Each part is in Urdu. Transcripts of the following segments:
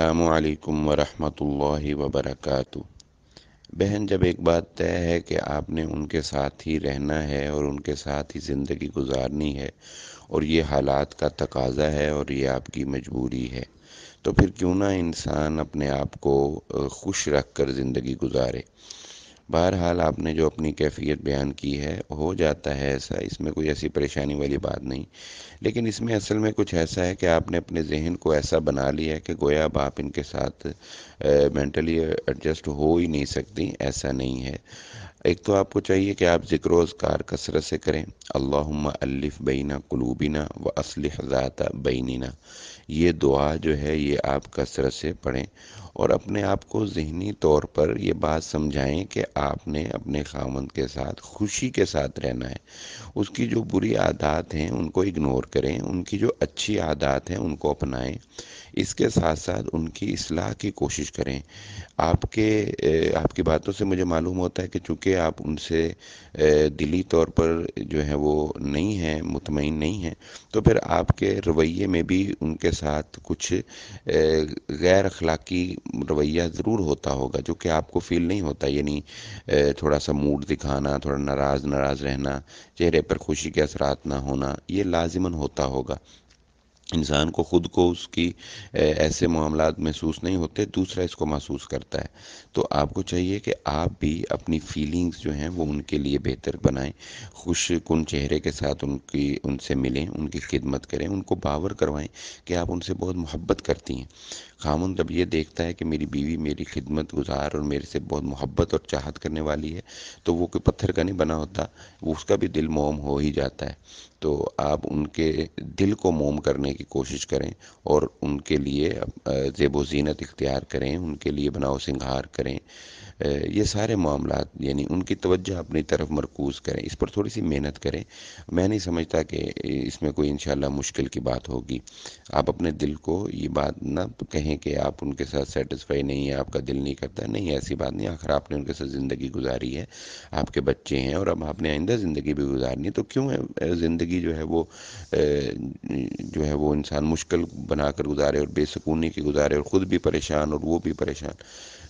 السلام علیکم ورحمۃ اللہ وبرکاتہ۔ بہن، جب ایک بات طے ہے کہ آپ نے ان کے ساتھ ہی رہنا ہے اور ان کے ساتھ ہی زندگی گزارنی ہے، اور یہ حالات کا تقاضا ہے اور یہ آپ کی مجبوری ہے، تو پھر کیوں نہ انسان اپنے آپ کو خوش رکھ کر زندگی گزارے۔ بہرحال آپ نے جو اپنی کیفیت بیان کی ہے ہو جاتا ہے ایسا، اس میں کوئی ایسی پریشانی والی بات نہیں، لیکن اس میں اصل میں کچھ ایسا ہے کہ آپ نے اپنے ذہن کو ایسا بنا لیا ہے کہ گویا اب آپ ان کے ساتھ مینٹلی ایڈجسٹ ہو ہی نہیں سکتی۔ ایسا نہیں ہے۔ ایک تو آپ کو چاہیے کہ آپ ذکر و اذکار کثرت سے کریں، اللہم الف بین قلوبنا و اصلح ذات بیننا، یہ دعا جو ہے یہ آپ کثرت سے پڑھیں، اور اپنے آپ کو ذہنی طور پر یہ بات سمجھائیں کہ آپ نے اپنے خاوند کے ساتھ خوشی کے ساتھ رہنا ہے۔ اس کی جو بری عادات ہیں ان کو اگنور کریں، ان کی جو اچھی عادات ہیں ان کو اپنائیں، اس کے ساتھ ساتھ ان کی اصلاح کی کوشش کریں۔ آپ کی باتوں سے مجھے معلوم ہوتا ہے کہ چونکہ آپ ان سے دلی طور پر جو ہے وہ نہیں ہیں، مطمئن نہیں ہیں، تو پھر آپ کے رویے میں بھی ان کے ساتھ کچھ غیر اخلاقی رویہ ضرور ہوتا ہوگا، جو کہ آپ کو فیل نہیں ہوتا، یعنی تھوڑا سا موڈ دکھانا، تھوڑا ناراض رہنا، چہرے پر خوشی کے اثرات نہ ہونا، یہ لازماً ہوتا ہوگا۔ انسان کو خود کو اس کی ایسے معاملات محسوس نہیں ہوتے، دوسرا اس کو محسوس کرتا ہے۔ تو آپ کو چاہیے کہ آپ بھی اپنی فیلنگز جو ہیں وہ ان کے لیے بہتر بنائیں، خوش کن چہرے کے ساتھ ان سے ملیں، ان کی خدمت کریں، ان کو باور کروائیں کہ آپ ان سے بہت محبت کرتی ہیں۔ خامن جب یہ دیکھتا ہے کہ میری بیوی میری خدمت گزار اور میرے سے بہت محبت اور چاہت کرنے والی ہے، تو وہ کوئی پتھر کا نہیں بنا ہوتا، وہ اس کا بھی دل موم ہو ہی جاتا ہے۔ تو آپ ان کے دل کو موم کرنے کی کوشش کریں، اور ان کے لیے زیب و زینت اختیار کریں، ان کے لیے بناؤ سنگھار کریں، یہ سارے معاملات یعنی ان کی توجہ اپنی طرف مرکوز کریں، اس پر تھوڑی سی محنت کریں۔ میں نہیں سمجھتا کہ اس میں کوئی انشاءاللہ مشکل کی بات ہوگی۔ آپ اپنے دل کو یہ بات نہ کہیں کہ آپ ان کے ساتھ سیٹسفائی نہیں ہیں، آپ کا دل نہیں کرتا، نہیں، ایسی بات نہیں۔ آخر آپ نے ان کے ساتھ زندگی گزاری ہے، آپ کے بچے ہیں، اور اب آپ نے آئندہ زندگی بھی گزارنی ہے، تو کیوں ہے زندگی جو ہے وہ انسان مشکل بنا کر گزارے اور بے سکونی کی گزارے، اور خود بھی پریشان اور وہ بھی پریشان۔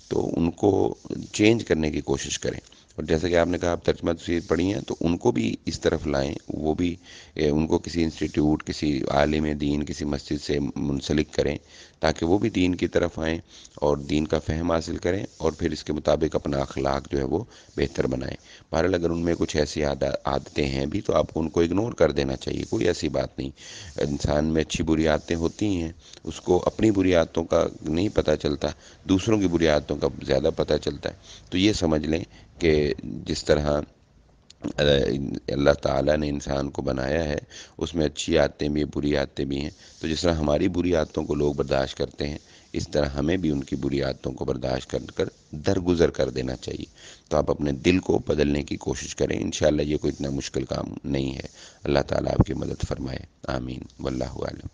تو ان کو چینج کرنے کی کوشش کریں، اور جیسا کہ آپ نے کہا آپ ترجمہ تفسیر پڑھی ہیں، تو ان کو بھی اس طرف لائیں، وہ بھی ان کو کسی انسٹیٹیوٹ، کسی عالم دین، کسی مسجد سے منسلک کریں، تاکہ وہ بھی دین کی طرف آئیں اور دین کا فہم حاصل کریں، اور پھر اس کے مطابق اپنا اخلاق جو ہے وہ بہتر بنائیں۔ بہرحال اگر ان میں کچھ ایسی عادتیں ہیں بھی تو آپ کو ان کو اگنور کر دینا چاہیے، کوئی ایسی بات نہیں۔ انسان میں اچھی بری عادتیں ہوتی ہیں، اس کو اپنی بری عادتوں کا نہیں پتہ چلتا، دوسروں کی بری عادتوں کا زیادہ پتہ چلتا ہے۔ تو یہ سمجھ لیں کہ جس طرح اللہ تعالیٰ نے انسان کو بنایا ہے، اس میں اچھی عادتیں بھی بری عادتیں بھی ہیں، تو جس طرح ہماری بری عادتوں کو لوگ برداشت کرتے ہیں، اس طرح ہمیں بھی ان کی بری عادتوں کو برداشت کر درگزر کر دینا چاہیے۔ تو آپ اپنے دل کو بدلنے کی کوشش کریں، انشاءاللہ یہ کوئی اتنا مشکل کام نہیں ہے۔ اللہ تعالیٰ آپ کی مدد فرمائے، آمین، واللہ اعلم۔